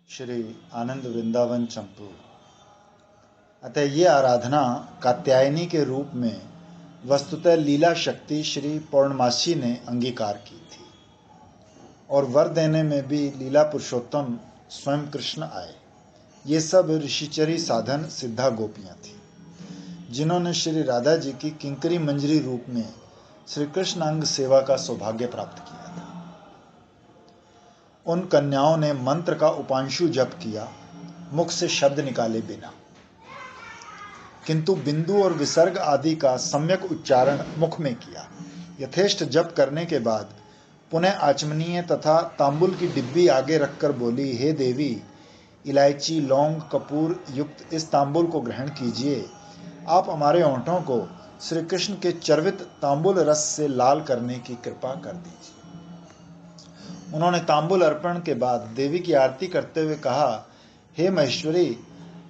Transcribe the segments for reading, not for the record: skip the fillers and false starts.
श्री आनंद वृंदावन चंपू। अतः ये आराधना कात्यायनी के रूप में वस्तुतः लीला शक्ति श्री पौर्णमासी ने अंगीकार की थी और वर देने में भी लीला पुरुषोत्तम स्वयं कृष्ण आए। ये सब ऋषिचरी साधन सिद्धा गोपियाँ थीं जिन्होंने श्री राधा जी की किंकरी मंजरी रूप में श्री कृष्ण अंग सेवा का सौभाग्य प्राप्त किया था। उन कन्याओं ने मंत्र का उपांशु जप किया, मुख से शब्द निकाले बिना, किंतु बिंदु और विसर्ग आदि का सम्यक उच्चारण मुख में किया। यथेष्ट जप करने के बाद पुनः आचमनीय तथा तांबुल की डिब्बी आगे रखकर बोली, हे देवी, इलायची लौंग कपूर युक्त इस तांबुल को ग्रहण कीजिए। आप हमारे होंठों को श्री कृष्ण के चर्वित तांबुल रस से लाल करने की कृपा कर दीजिए। उन्होंने तांबुल अर्पण के बाद देवी की आरती करते हुए कहा, हे महेश्वरी,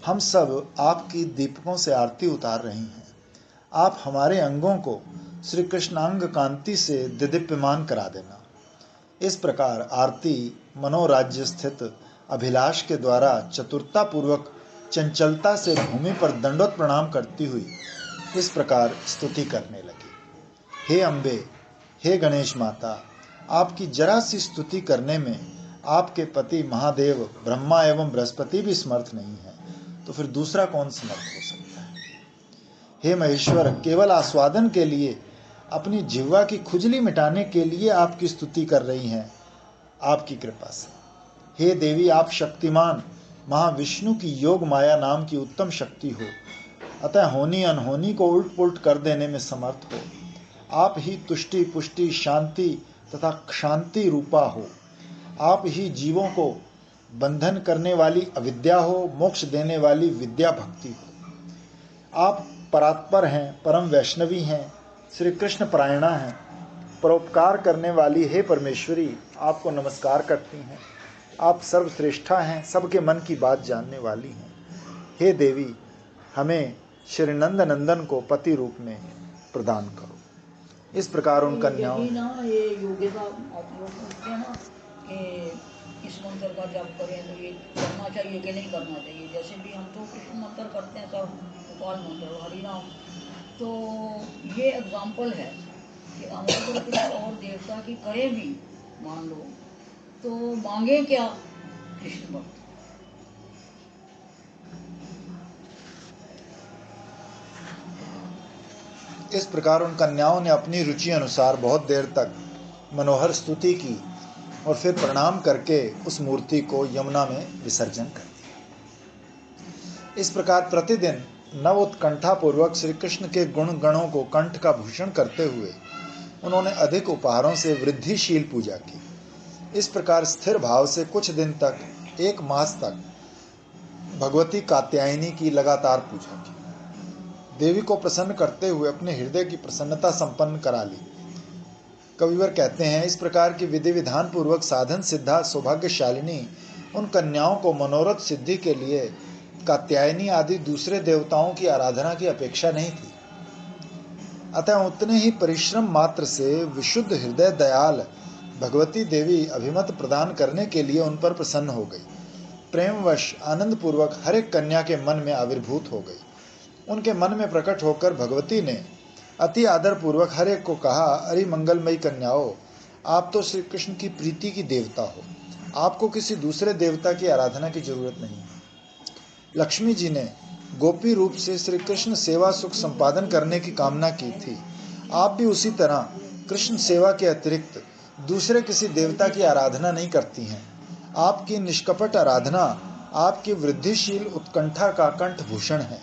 हम सब आपकी दीपकों से आरती उतार रही हैं। आप हमारे अंगों को श्री कृष्णांग कांति से दिदीप्यमान करा देना। इस प्रकार आरती मनोराज्य स्थित अभिलाष के द्वारा चतुरता पूर्वक चंचलता से भूमि पर दंडोत प्रणाम करती हुई इस प्रकार स्तुति करने लगी, हे अम्बे, हे गणेश माता, आपकी जरा सी स्तुति करने में आपके पति महादेव ब्रह्मा एवं बृहस्पति भी समर्थ नहीं है, तो फिर दूसरा कौन समर्थ हो सकता है। हे महेश्वर, केवल आस्वादन के लिए, अपनी जिह्वा की खुजली मिटाने के लिए आपकी स्तुति कर रही हैं आपकी कृपा से। हे देवी, आप शक्तिमान महाविष्णु की योग माया नाम की उत्तम शक्ति हो, अतः होनी अनहोनी को उल्ट पुल्ट कर देने में समर्थ हो। आप ही तुष्टि पुष्टि शांति तथा शांति रूपा हो। आप ही जीवों को बंधन करने वाली अविद्या हो, मोक्ष देने वाली विद्या भक्ति हो। आप परात्पर हैं, परम वैष्णवी हैं, श्री कृष्ण परायणा हैं, परोपकार करने वाली हे परमेश्वरी, आपको नमस्कार करती हैं। आप सर्वश्रेष्ठा हैं, सबके मन की बात जानने वाली हैं। हे देवी, हमें श्री नंद नंदन को पति रूप में प्रदान करो। इस प्रकार उन कन्याओं ये योग्यता आप लोग पूछते हैं ना कि इस मंत्र का जप करें तो ये करना चाहिए कि नहीं करना चाहिए। जैसे भी हम तो कृष्ण मंत्र करते हैं, सब गोपाल मंत्र हरिनाम, तो ये एग्जाम्पल है कि हम अगर किसी और देवता की करें भी मान लो, तो मांगे क्या कृष्ण भक्त। इस प्रकार उन कन्याओं ने अपनी रुचि अनुसार बहुत देर तक मनोहर स्तुति की और फिर प्रणाम करके उस मूर्ति को यमुना में विसर्जन कर दिया। इस प्रकार प्रतिदिन नव उत्कंठा पूर्वक श्री कृष्ण के गुण गणों को कंठ का भूषण करते हुए उन्होंने अधिक उपहारों से वृद्धिशील पूजा की। इस प्रकार स्थिर भाव से कुछ दिन तक, 1 मास तक भगवती कात्यायनी की लगातार पूजा की। देवी को प्रसन्न करते हुए अपने हृदय की प्रसन्नता संपन्न करा ली। कविवर कहते हैं, इस प्रकार की विधि विधान पूर्वक साधन सिद्धा सौभाग्यशालिनी उन कन्याओं को मनोरथ सिद्धि के लिए कात्यायनी आदि दूसरे देवताओं की आराधना की अपेक्षा नहीं थी। अतः उतने ही परिश्रम मात्र से विशुद्ध हृदय दयाल भगवती देवी अभिमत प्रदान करने के लिए उन पर प्रसन्न हो गई। प्रेमवश आनंद पूर्वक हर एक कन्या के मन में आविर्भूत हो गई। उनके मन में प्रकट होकर भगवती ने अति आदर पूर्वक हर एक को कहा, अरे मंगलमयी कन्याओं, आप तो श्री कृष्ण की प्रीति की देवता हो, आपको किसी दूसरे देवता की आराधना की जरूरत नहीं है। लक्ष्मी जी ने गोपी रूप से श्री कृष्ण सेवा सुख संपादन करने की कामना की थी। आप भी उसी तरह कृष्ण सेवा के अतिरिक्त दूसरे किसी देवता की आराधना नहीं करती हैं। आपकी निष्कपट आराधना आपकी वृद्धिशील उत्कंठा का कंठभूषण है,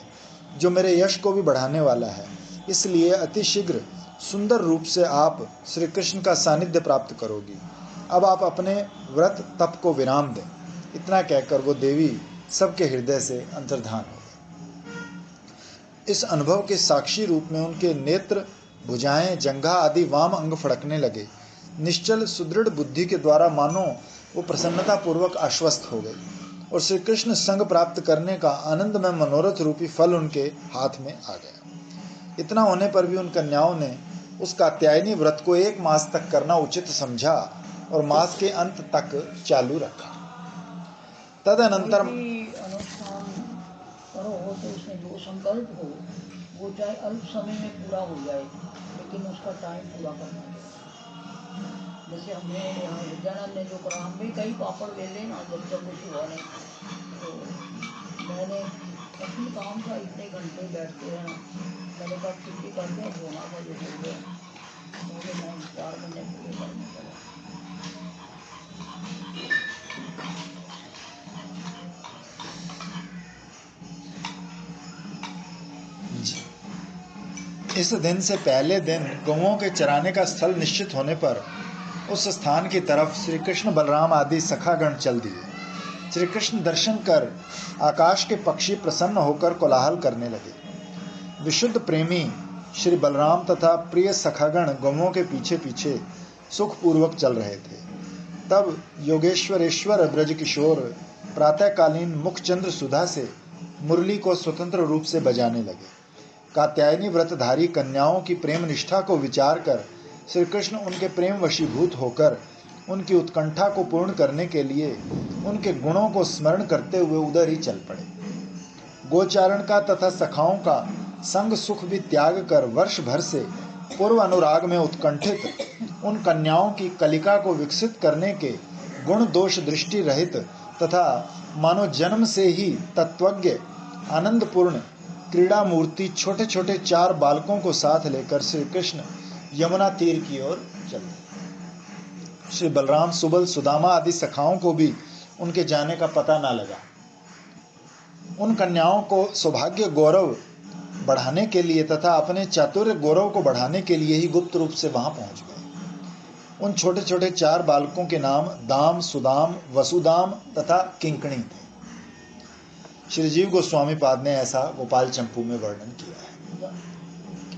जो मेरे यश को भी बढ़ाने वाला है। इसलिए अतिशीघ्र सुंदर रूप से आप श्री कृष्ण का सानिध्य प्राप्त करोगी। अब आप अपने व्रत तप को विराम दें। इतना कहकर वो देवी सबके हृदय से अंतर्धान हो गई। इस अनुभव के साक्षी रूप में उनके नेत्र, भुजाएं, जंघा आदि वाम अंग फड़कने लगे। निश्चल सुदृढ़ बुद्धि के द्वारा मानो वो प्रसन्नता पूर्वक आश्वस्त हो गई और श्री कृष्ण संग प्राप्त करने का आनंदमय मनोरथ रूपी फल उनके हाथ में आ गया। इतना होने पर भी उन कन्याओं ने उस कात्यायनी व्रत को 1 मास तक करना उचित समझा और मास के अंत तक चालू रखा। तदनंतर कोई भी अनुष्ठान करो तो उसमें जो संकल्प हो वो चाहे अल्प समय में पूरा हो जाए, लेकिन उसका टाइम पूरा करना चाहिए। जैसे हमने यहाँ विद्यानंद ने जो करा, हम भी कई पापड़ बेले ना, जब तक कुछ हुआ नहीं तो मैंने अपनी काम था, इतने घंटे बैठते रहना, मैंने कहा छुट्टी करके धोना था जो हो गया, मुझे मैं 4 महीने पूरे करने पड़े। इस दिन से पहले दिन गौओं के चराने का स्थल निश्चित होने पर उस स्थान की तरफ श्री कृष्ण बलराम आदि सखागण चल दिए। श्री कृष्ण दर्शन कर आकाश के पक्षी प्रसन्न होकर कोलाहल करने लगे। विशुद्ध प्रेमी श्री बलराम तथा प्रिय सखागण गौओं के पीछे पीछे सुखपूर्वक चल रहे थे। तब योगेश्वरेश्वर ब्रजकिशोर प्रातःकालीन मुखचंद्र सुधा से मुरली को स्वतंत्र रूप से बजाने लगे। कात्यायनी व्रतधारी कन्याओं की प्रेम निष्ठा को विचार कर श्री कृष्ण उनके प्रेम वशीभूत होकर उनकी उत्कंठा को पूर्ण करने के लिए उनके गुणों को स्मरण करते हुए उधर ही चल पड़े। गोचारण का तथा सखाओं का संग सुख भी त्याग कर वर्ष भर से पूर्व अनुराग में उत्कंठित उन कन्याओं की कलिका को विकसित करने के गुण दोष दृष्टि रहित तथा मानो जन्म से ही तत्वज्ञ आनंदपूर्ण क्रीड़ा मूर्ति छोटे छोटे 4 बालकों को साथ लेकर श्री कृष्ण यमुना तीर की ओर चले। श्री बलराम सुबल सुदामा आदि सखाओं को भी उनके जाने का पता न लगा। उन कन्याओं को सौभाग्य गौरव बढ़ाने के लिए तथा अपने चातुर्य गौरव को बढ़ाने के लिए ही गुप्त रूप से वहां पहुंच गए। उन छोटे छोटे 4 बालकों के नाम दाम, सुदाम, वसुदाम तथा किंकणी थे। श्री जीव गोस्वामी पाद ने ऐसा गोपाल चंपू में वर्णन किया है।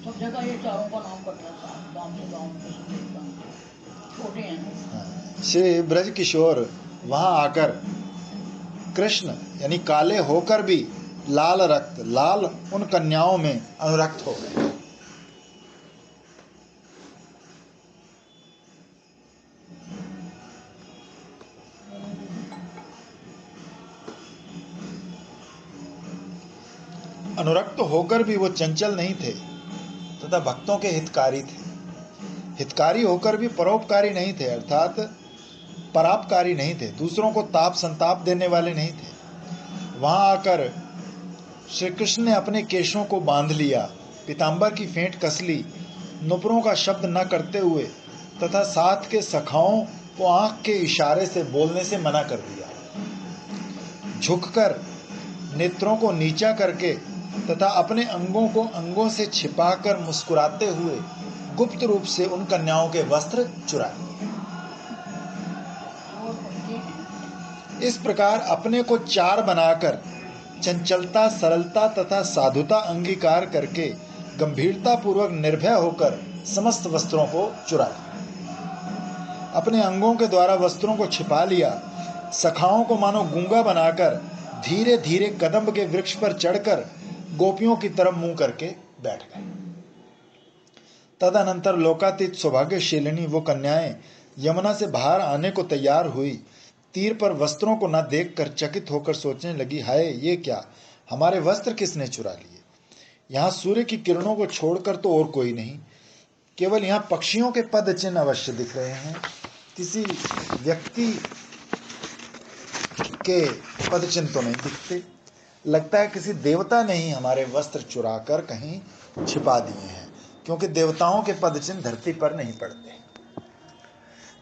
सब जगह ये चारों का नाम कट रहा है, दाम से दाम छोटे हैं। श्री ब्रज किशोर वहां आकर कृष्ण यानी काले होकर भी लाल रक्त लाल उन कन्याओं में अनुरक्त हो गए। अनुरक्त होकर भी वो चंचल नहीं थे तथा भक्तों के हितकारी थे। हितकारी होकर भी परोपकारी नहीं थे, अर्थात परापकारी नहीं थे, दूसरों को ताप संताप देने वाले नहीं थे। वहां आकर श्री कृष्ण ने अपने केशों को बांध लिया, पीतांबर की फेंट कस ली, नुपुरों का शब्द न करते हुए तथा साथ के सखाओं को आंख के इशारे से बोलने से मना कर दिया। झुककर नेत्रों को नीचा करके तथा अपने अंगों को अंगों से छिपाकर मुस्कुराते हुए गुप्त रूप से उन कन्याओं के वस्त्र चुरा लिए। इस प्रकार अपने को 4 बनाकर चंचलता, सरलता तथा साधुता अंगीकार करके गंभीरता पूर्वक निर्भय होकर समस्त वस्त्रों को चुरा लिया। अपने अंगों के द्वारा वस्त्रों को छिपा लिया। सखाओं को मानो गूंगा बनाकर धीरे धीरे कदम्ब के वृक्ष पर चढ़कर गोपियों की तरफ मुंह करके बैठ गए। तदनंतर लोकातीत सौभाग्यशीलिनी वो कन्याएं यमुना से बाहर आने को तैयार हुई। तीर पर वस्त्रों को न देखकर चकित होकर सोचने लगी, हाय ये क्या, हमारे वस्त्र किसने चुरा लिए? यहाँ सूर्य की किरणों को छोड़कर तो और कोई नहीं, केवल यहाँ पक्षियों के पद चिन्ह अवश्य दिख रहे हैं, किसी व्यक्ति के पद चिन्ह तो नहीं दिखते। लगता है किसी देवता ने ही हमारे वस्त्र चुराकर कहीं छिपा दिए हैं, क्योंकि देवताओं के पद चिन्ह धरती पर नहीं पड़ते।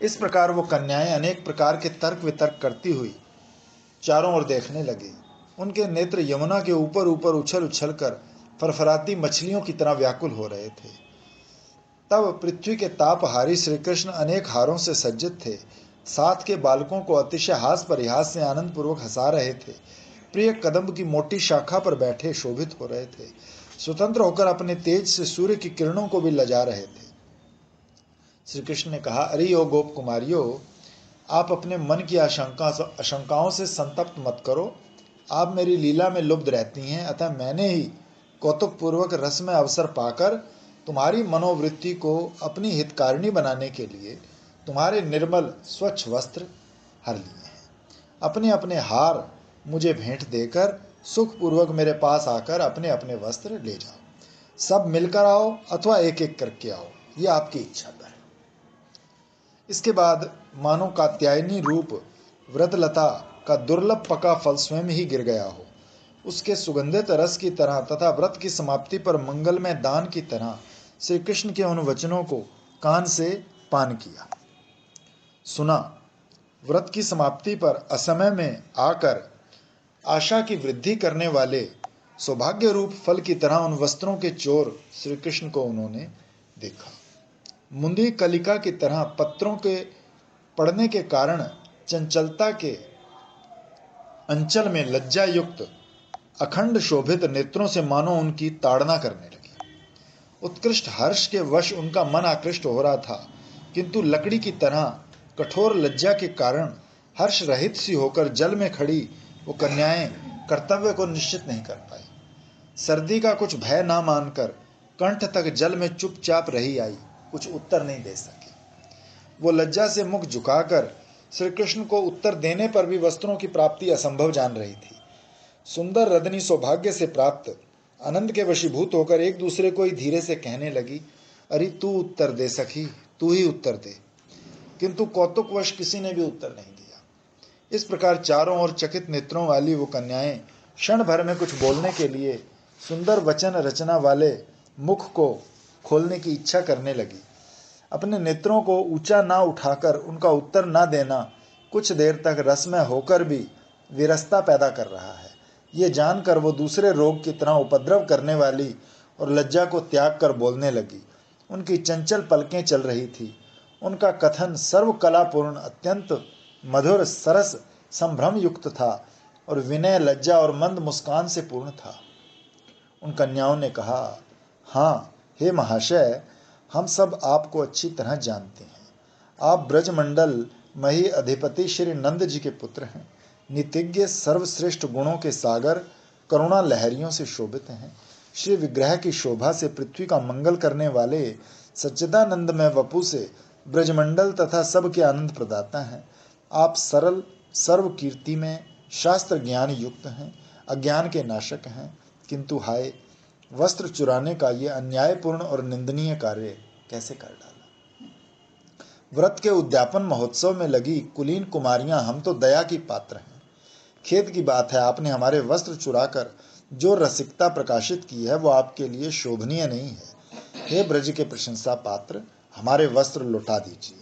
इस प्रकार वो कन्याएं अनेक प्रकार के तर्क वितर्क करती हुई चारों ओर देखने लगी। उनके नेत्र यमुना के ऊपर ऊपर उछल उछल कर फरफराती मछलियों की तरह व्याकुल हो रहे थे। तब पृथ्वी के तापहारी श्री कृष्ण अनेक हारों से सज्जित थे। साथ के बालकों को अतिशय हास परिहास से आनंद पूर्वक हंसा रहे थे। प्रिय कदम्ब की मोटी शाखा पर बैठे शोभित हो रहे थे। स्वतंत्र होकर अपने तेज से सूर्य की किरणों को भी लजा रहे थे। श्री कृष्ण ने कहा, अरे ओ गोप कुमारियों, आप अपने मन की आशंकाओं से संतप्त मत करो। आप मेरी लीला में लुब्ध रहती हैं, अतः मैंने ही कौतुक पूर्वक रस में अवसर पाकर तुम्हारी मनोवृत्ति को अपनी हितकारिणी बनाने के लिए तुम्हारे निर्मल स्वच्छ वस्त्र हर लिए हैं। अपने अपने हार मुझे भेंट देकर सुखपूर्वक मेरे पास आकर अपने अपने वस्त्र ले जाओ। सब मिलकर आओ अथवा एक एक करके आओ, ये आपकी इच्छा पर है। इसके बाद मानो कात्यायनी रूप व्रतलता का दुर्लभ पका फल स्वयं ही गिर गया हो, उसके सुगंधित रस की तरह तथा व्रत की समाप्ति पर मंगलमय दान की तरह श्री कृष्ण के उन वचनों को कान से पान किया, सुना। व्रत की समाप्ति पर असमय में आकर आशा की वृद्धि करने वाले सौभाग्य रूप फल की तरह उन वस्त्रों के चोर श्री कृष्ण को उन्होंने देखा। मुंदी कलिका की तरह पत्रों के पड़ने के कारण चंचलता के अंचल में लज्जा युक्त अखंड शोभित नेत्रों से मानो उनकी ताड़ना करने लगी। उत्कृष्ट हर्ष के वश उनका मन आकृष्ट हो रहा था, किंतु लकड़ी की तरह कठोर लज्जा के कारण हर्ष रहित सी होकर जल में खड़ी वो कन्याएं कर्तव्य को निश्चित नहीं कर पाई। सर्दी का कुछ भय ना मानकर कंठ तक जल में चुपचाप रही आई, कुछ उत्तर नहीं दे सकी। वो लज्जा से मुख झुकाकर श्री कृष्ण को उत्तर देने पर भी वस्त्रों की प्राप्ति असंभव जान रही थी। सुंदर रदनी सौभाग्य से प्राप्त आनंद के वशीभूत होकर एक दूसरे को ही धीरे से कहने लगी, अरे तू उत्तर दे सखी, तू ही उत्तर दे। किंतु कौतुकवश किसी ने भी उत्तर नहीं दिया। इस प्रकार चारों ओर चकित नेत्रों वाली वो कन्याएं क्षण भर में कुछ बोलने के लिए सुंदर वचन रचना वाले मुख को खोलने की इच्छा करने लगी। अपने नेत्रों को ऊंचा ना उठाकर उनका उत्तर ना देना कुछ देर तक रसमय होकर भी विरसता पैदा कर रहा है, ये जानकर वो दूसरे रोग की तरह उपद्रव करने वाली और लज्जा को त्याग कर बोलने लगी। उनकी चंचल पलकें चल रही थी। उनका कथन सर्वकलापूर्ण, अत्यंत मधुर, सरस, संभ्रम युक्त था और विनय, लज्जा और मंद मुस्कान से पूर्ण था। उन कन्याओं ने कहा, हाँ हे महाशय, हम सब आपको अच्छी तरह जानते हैं। आप ब्रजमंडल मही अधिपति श्री नंद जी के पुत्र हैं। नितिज्ञ, सर्वश्रेष्ठ गुणों के सागर, करुणा लहरियों से शोभित हैं। श्री विग्रह की शोभा से पृथ्वी का मंगल करने वाले सच्चिदानंद में वपु से ब्रजमंडल तथा सब के आनंद प्रदाता हैं। आप सरल, सर्व कीर्ति में, शास्त्र ज्ञान युक्त हैं, अज्ञान के नाशक हैं। किंतु हाय, वस्त्र चुराने का ये अन्यायपूर्ण और निंदनीय कार्य कैसे कर डाला। व्रत के उद्यापन महोत्सव में लगी कुलीन कुमारियां हम तो दया की पात्र हैं। खेद की बात है, आपने हमारे वस्त्र चुराकर जो रसिकता प्रकाशित की है वो आपके लिए शोभनीय नहीं है। हे ब्रज के प्रशंसा पात्र, हमारे वस्त्र लौटा दीजिए।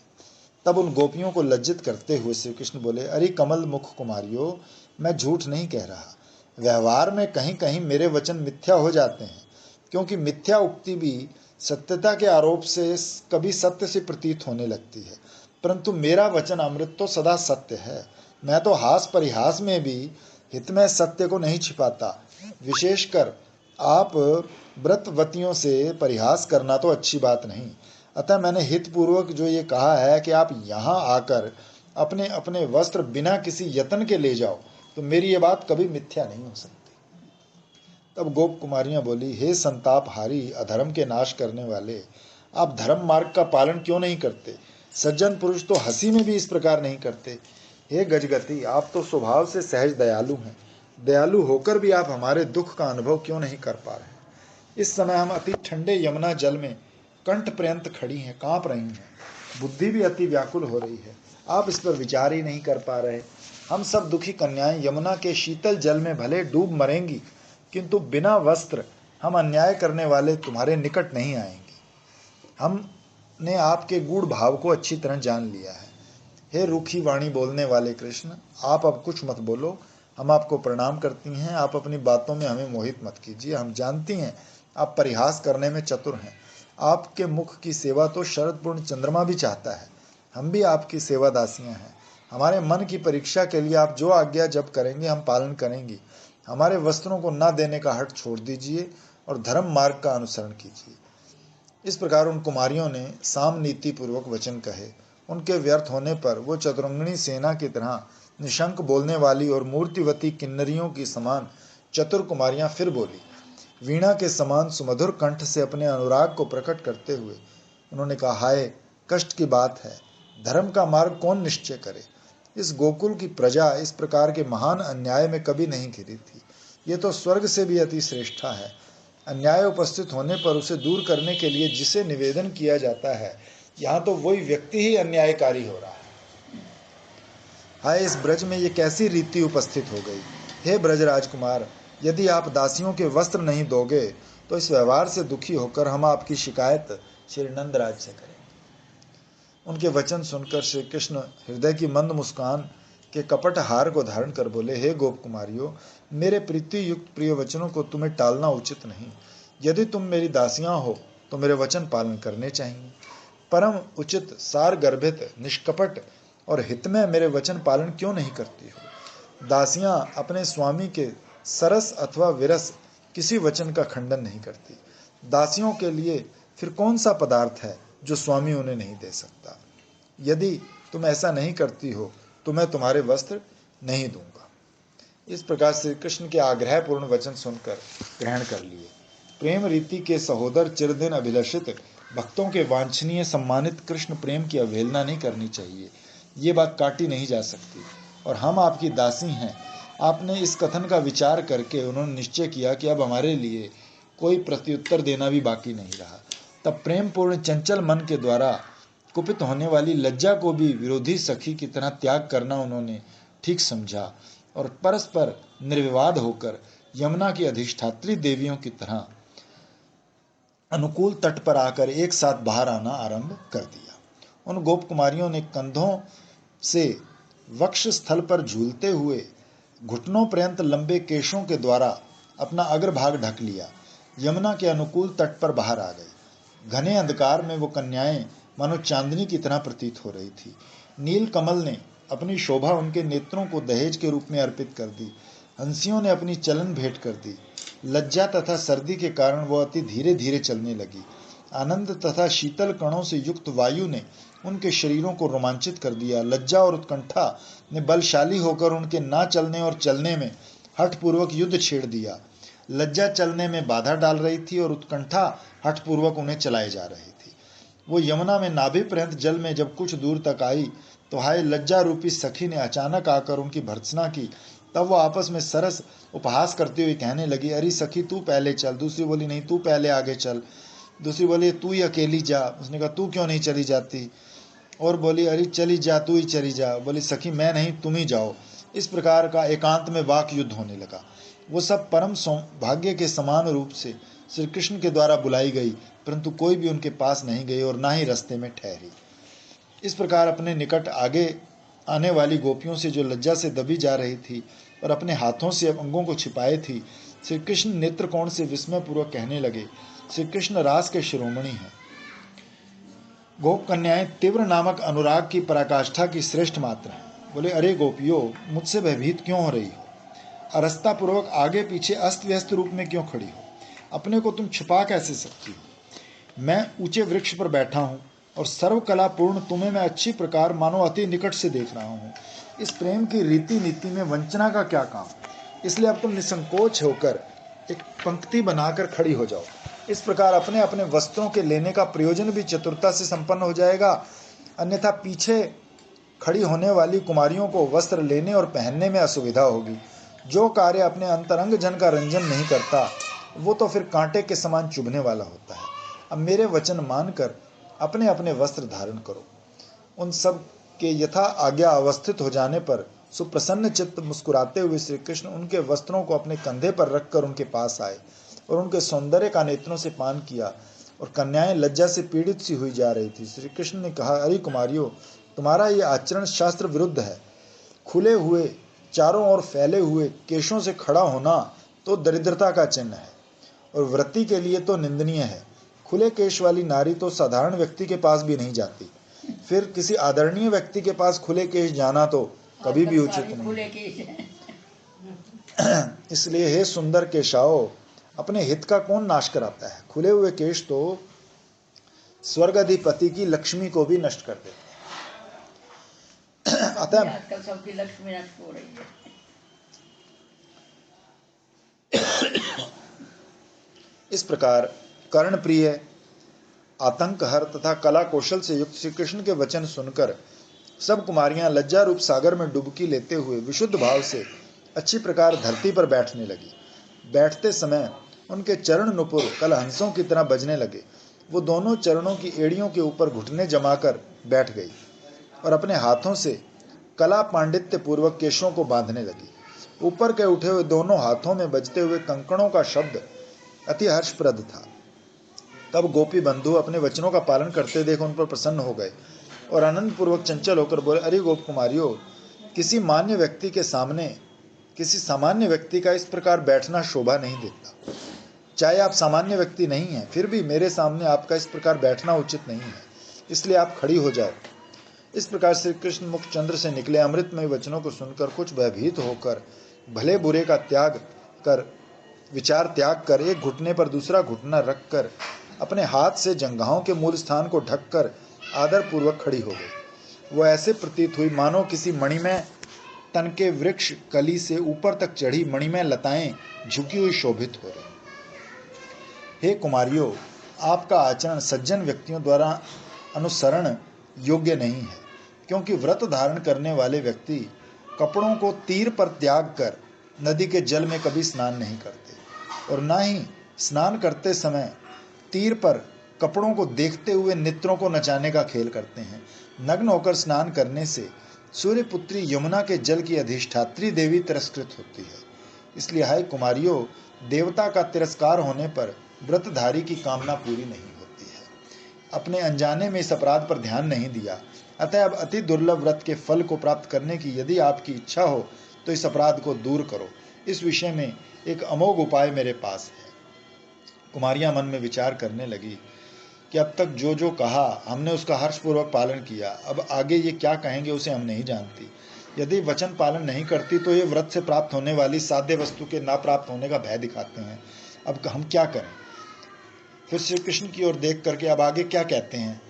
तब उन गोपियों को लज्जित करते हुए श्री कृष्ण बोले, अरे कमल मुख कुमारियों, मैं झूठ नहीं कह रहा। व्यवहार में कहीं कहीं मेरे वचन मिथ्या हो जाते हैं, क्योंकि मिथ्या उक्ति भी सत्यता के आरोप से कभी सत्य से प्रतीत होने लगती है, परंतु मेरा वचन अमृत तो सदा सत्य है। मैं तो हास परिहास में भी हितमय सत्य को नहीं छिपाता। विशेषकर आप व्रतवतियों से परिहास करना तो अच्छी बात नहीं। अतः मैंने हितपूर्वक जो ये कहा है कि आप यहाँ आकर अपने अपने वस्त्र बिना किसी यत्न के ले जाओ, तो मेरी ये बात कभी मिथ्या नहीं हो सकती। तब गोप कुमारियां बोली, हे संताप हारी, अधर्म के नाश करने वाले, आप धर्म मार्ग का पालन क्यों नहीं करते। सज्जन पुरुष तो हंसी में भी इस प्रकार नहीं करते। हे गजगति, आप तो स्वभाव से सहज दयालु हैं। दयालु होकर भी आप हमारे दुख का अनुभव क्यों नहीं कर पा रहे। इस समय हम अति ठंडे यमुना जल में कंठ पर्यंत खड़ी हैं, कांप रही हैं। बुद्धि भी अति व्याकुल हो रही है, आप इस पर विचार ही नहीं कर पा रहे। हम सब दुखी कन्याएं यमुना के शीतल जल में भले डूब मरेंगी, किंतु बिना वस्त्र हम अन्याय करने वाले तुम्हारे निकट नहीं आएंगे। हमने आपके गूढ़ भाव को अच्छी तरह जान लिया है। हे रूखी वाणी बोलने वाले कृष्ण, आप अब कुछ मत बोलो, हम आपको प्रणाम करती हैं। आप अपनी बातों में हमें मोहित मत कीजिए। हम जानती हैं आप परिहास करने में चतुर हैं। आपके मुख की सेवा तो शरदपूर्ण चंद्रमा भी चाहता है। हम भी आपकी सेवा दासियां हैं। हमारे मन की परीक्षा के लिए आप जो आज्ञा जब करेंगे हम पालन करेंगे। हमारे वस्त्रों को न देने का हठ छोड़ दीजिए और धर्म मार्ग का अनुसरण कीजिए। इस प्रकार उन कुमारियों ने साम नीति पूर्वक वचन कहे। उनके व्यर्थ होने पर वो चतुरंगणी सेना की तरह निशंक बोलने वाली और मूर्तिवती किन्नरियों की समान चतुर कुमारियां फिर बोली। वीणा के समान सुमधुर कंठ से अपने अनुराग को प्रकट करते हुए उन्होंने कहा, हाय कष्ट की बात है, धर्म का मार्ग कौन निश्चय करे। इस गोकुल की प्रजा इस प्रकार के महान अन्याय में कभी नहीं घिरी थी। ये तो स्वर्ग से भी अति श्रेष्ठा है। अन्याय उपस्थित होने पर उसे दूर करने के लिए जिसे निवेदन किया जाता है, यहाँ तो वही व्यक्ति ही अन्यायकारी हो रहा है। हाय, इस ब्रज में ये कैसी रीति उपस्थित हो गई। हे ब्रज राजकुमार, यदि आप दासियों के वस्त्र नहीं दोगे तो इस व्यवहार से दुखी होकर हम आपकी शिकायत श्री नंदराज से करेंगे। उनके वचन सुनकर श्री कृष्ण हृदय की मंद मुस्कान के कपट हार को धारण कर बोले, हे गोप कुमारियों, मेरे प्रीति युक्त प्रिय वचनों को तुम्हें टालना उचित नहीं। यदि तुम मेरी दासियां हो तो मेरे वचन पालन करने चाहिए। परम उचित, सार गर्भित, निष्कपट और हित में मेरे वचन पालन क्यों नहीं करती हो। दासियां अपने स्वामी के सरस अथवा विरस किसी वचन का खंडन नहीं करती। दासियों के लिए फिर कौन सा पदार्थ है जो स्वामी उन्हें नहीं दे सकता। यदि तुम ऐसा नहीं करती हो तो मैं तुम्हारे वस्त्र नहीं दूंगा। इस प्रकार श्री कृष्ण के आग्रहपूर्ण वचन सुनकर ग्रहण कर लिए। प्रेम रीति के सहोदर चिरदिन अभिलषित भक्तों के वांछनीय सम्मानित कृष्ण प्रेम की अवहेलना नहीं करनी चाहिए। ये बात काटी नहीं जा सकती और हम आपकी दासी हैं। आपने इस कथन का विचार करके उन्होंने निश्चय किया कि अब हमारे लिए कोई प्रत्युत्तर देना भी बाकी नहीं रहा। तब प्रेम पूर्ण चंचल मन के द्वारा कुपित होने वाली लज्जा को भी विरोधी सखी की तरह त्याग करना उन्होंने ठीक समझा और परस्पर निर्विवाद होकर यमुना की अधिष्ठात्री देवियों की तरह अनुकूल तट पर आकर एक साथ बाहर आना आरंभ कर दिया। उन गोप कुमारियों ने कंधों से वक्ष स्थल पर झूलते हुए घुटनों पर्यंत लंबे केशों के द्वारा अपना अग्रभाग ढक लिया। यमुना के अनुकूल तट पर बाहर आ गई। घने अंधकार में वो कन्याएं मानो चांदनी की तरह प्रतीत हो रही थी। नील कमल ने अपनी शोभा उनके नेत्रों को दहेज के रूप में अर्पित कर दी। हंसियों ने अपनी चलन भेंट कर दी। लज्जा तथा सर्दी के कारण वो अति धीरे धीरे चलने लगी। आनंद तथा शीतल कणों से युक्त वायु ने उनके शरीरों को रोमांचित कर दिया। लज्जा और उत्कंठा ने बलशाली होकर उनके ना चलने और चलने में हठपूर्वक युद्ध छेड़ दिया। लज्जा चलने में बाधा डाल रही थी और उत्कंठा हठपूर्वक उन्हें चलाए जा रही थी। वो यमुना में नाभि पर्यंत जल में जब कुछ दूर तक आई तो हाय, लज्जा रूपी सखी ने अचानक आकर उनकी भर्त्सना की। तब वो आपस में सरस उपहास करती हुई कहने लगी, अरे सखी तू पहले चल। दूसरी बोली, नहीं तू पहले आगे चल। दूसरी बोली, तू ही अकेली जा। उसने कहा, तू क्यों नहीं चली जाती। और बोली, अरे चली जा, तू ही चली जा। बोली, सखी मैं नहीं, तुम ही जाओ। इस प्रकार का एकांत में वाक युद्ध होने लगा। वो सब परम सौभाग्य के समान रूप से श्री कृष्ण के द्वारा बुलाई गई, परंतु कोई भी उनके पास नहीं गई और ना ही रास्ते में ठहरी। इस प्रकार अपने निकट आगे आने वाली गोपियों से जो लज्जा से दबी जा रही थी और अपने हाथों से अंगों को छिपाए थी, श्री कृष्ण नेत्र कोण से विस्मयपूर्वक कहने लगे, श्री कृष्ण रास के शिरोमणि हैं। गोप कन्याएं तीव्र नामक अनुराग की पराकाष्ठा की श्रेष्ठ मात्र हैं। बोले, अरे गोपियों, मुझसे भयभीत क्यों हो रही हो। अरसता पूर्वक आगे पीछे अस्त व्यस्त रूप में क्यों खड़ी हो। अपने को तुम छुपा कैसे सकती हो। मैं ऊंचे वृक्ष पर बैठा हूँ और सर्वकला पूर्ण तुम्हें मैं अच्छी प्रकार मानो अति निकट से देख रहा हूँ। इस प्रेम की रीति नीति में वंचना का क्या काम। इसलिए अब तुम निसंकोच होकर एक पंक्ति बनाकर खड़ी हो जाओ। इस प्रकार अपने अपने वस्त्रों के लेने का प्रयोजन भी चतुरता से संपन्न हो जाएगा। अन्यथा पीछे खड़ी होने वाली कुमारियों को वस्त्र लेने और पहनने में असुविधा होगी। जो कार्य अपने अंतरंग जन का रंजन नहीं करता वो तो फिर कांटे के समान चुभने वाला होता है। अब मेरे वचन मानकर अपने अपने वस्त्र धारण करो। उन सब के यथा आज्ञा अवस्थित हो जाने पर सुप्रसन्न चित्त मुस्कुराते हुए श्री कृष्ण उनके वस्त्रों को अपने कंधे पर रखकर उनके पास आए और उनके सौंदर्य का नेत्रों से पान किया। और कन्याएं लज्जा से पीड़ित सी हुई जा रही थी। श्री कृष्ण ने कहा, अरे कुमारियों, तुम्हारा ये आचरण शास्त्र विरुद्ध है। खुले हुए चारों ओर फैले हुए केशों से खड़ा होना तो दरिद्रता का चिन्ह है और व्रती के लिए तो निंदनीय है। खुले केश वाली नारी तो साधारण व्यक्ति के पास भी नहीं जाती, फिर किसी आदरणीय व्यक्ति के पास खुले केश जाना तो कभी भी उचित नहीं। इसलिए हे सुंदर केशाओ, अपने हित का कौन नाश कराता है। खुले हुए केश तो स्वर्गाधिपति की लक्ष्मी को भी नष्ट कर देते हैं। अतः आजकल सबकी लक्ष्मी नष्ट हो रही है। इस प्रकार कर्णप्रिय, आतंकहर तथा कला कौशल से युक्त श्री कृष्ण के वचन सुनकर सब कुमारियां लज्जा रूप सागर में डुबकी लेते हुए विशुद्ध भाव से अच्छी प्रकार धरती पर बैठने लगी। बैठते समय उनके चरण नुपुर कल हंसों की तरह बजने लगे। वो दोनों चरणों की एड़ियों के ऊपर घुटने जमाकर बैठ गई और अपने हाथों से कला पांडित्य पूर्वक केशों को बांधने लगी। ऊपर के उठे हुए दोनों हाथों में बजते हुए कंकणों का शब्द अति हर्षप्रद था। तब गोपी बंधु अपने वचनों का पालन करते देख उन पर प्रसन्न हो गए और आनंद पूर्वक चंचल होकर बोले, अरे गोप कुमारियों, किसी मान्य व्यक्ति के सामने किसी सामान्य व्यक्ति का इस प्रकार बैठना शोभा नहीं देता। चाहे आप सामान्य व्यक्ति नहीं हैं, फिर भी मेरे सामने आपका इस प्रकार बैठना उचित नहीं है, इसलिए आप खड़ी हो जाओ। इस प्रकार श्री कृष्ण मुख चंद्र से निकले अमृतमय वचनों को सुनकर कुछ भयभीत होकर भले बुरे का विचार त्याग कर एक घुटने पर दूसरा घुटना रखकर अपने हाथ से जंघाओं के मूल स्थान को ढककर आदर पूर्वक खड़ी हो गई। वो ऐसे प्रतीत हुई मानो किसी मणिमय तन के वृक्ष कली से ऊपर तक चढ़ी मणिमय लताएं झुकी हुई शोभित हो रही। हे कुमारियों, आपका आचरण सज्जन व्यक्तियों द्वारा अनुसरण योग्य नहीं है, क्योंकि व्रत धारण करने वाले व्यक्ति कपड़ों को तीर पर त्याग कर नदी के जल में कभी स्नान नहीं करते और न ही स्नान करते समय तीर पर कपड़ों को देखते हुए नेत्रों को नचाने का खेल करते हैं। नग्न होकर स्नान करने से सूर्यपुत्री यमुना के जल की अधिष्ठात्री देवी तिरस्कृत होती है। इसलिए हाय कुमारियों, देवता का तिरस्कार होने पर व्रतधारी की कामना पूरी नहीं होती है। अपने अनजाने में इस अपराध पर ध्यान नहीं दिया, अतः अब अति दुर्लभ व्रत के फल को प्राप्त करने की यदि आपकी इच्छा हो तो इस अपराध को दूर करो। इस विषय में एक अमोघ उपाय मेरे पास है। कुमारियां मन में विचार करने लगी कि अब तक जो जो कहा हमने उसका हर्षपूर्वक पालन किया, अब आगे ये क्या कहेंगे उसे हम नहीं जानती। यदि वचन पालन नहीं करती तो ये व्रत से प्राप्त होने वाली साध्य वस्तु के ना प्राप्त होने का भय दिखाते हैं। अब हम क्या करें? फिर श्री कृष्ण की ओर देख करके अब आगे क्या कहते हैं,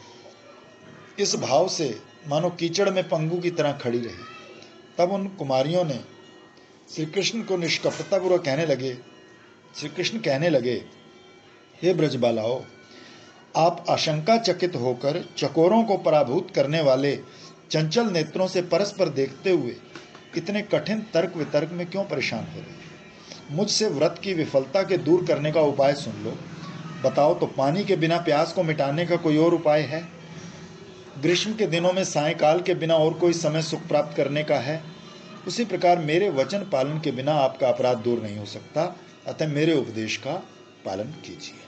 इस भाव से मानो कीचड़ में पंगु की तरह खड़ी रही। तब उन कुमारियों ने श्री कृष्ण को निष्कपटतापूर्वक श्री कृष्ण कहने लगे, हे ब्रजबालाओ, आप आशंका चकित होकर चकोरों को पराभूत करने वाले चंचल नेत्रों से परस्पर देखते हुए इतने कठिन तर्क वितर्क में क्यों परेशान हो रहे? मुझसे व्रत की विफलता के दूर करने का उपाय सुन लो। बताओ तो, पानी के बिना प्यास को मिटाने का कोई और उपाय है? ग्रीष्म के दिनों में सायंकाल के बिना और कोई समय सुख प्राप्त करने का है? उसी प्रकार मेरे वचन पालन के बिना आपका अपराध दूर नहीं हो सकता, अतः मेरे उपदेश का पालन कीजिए।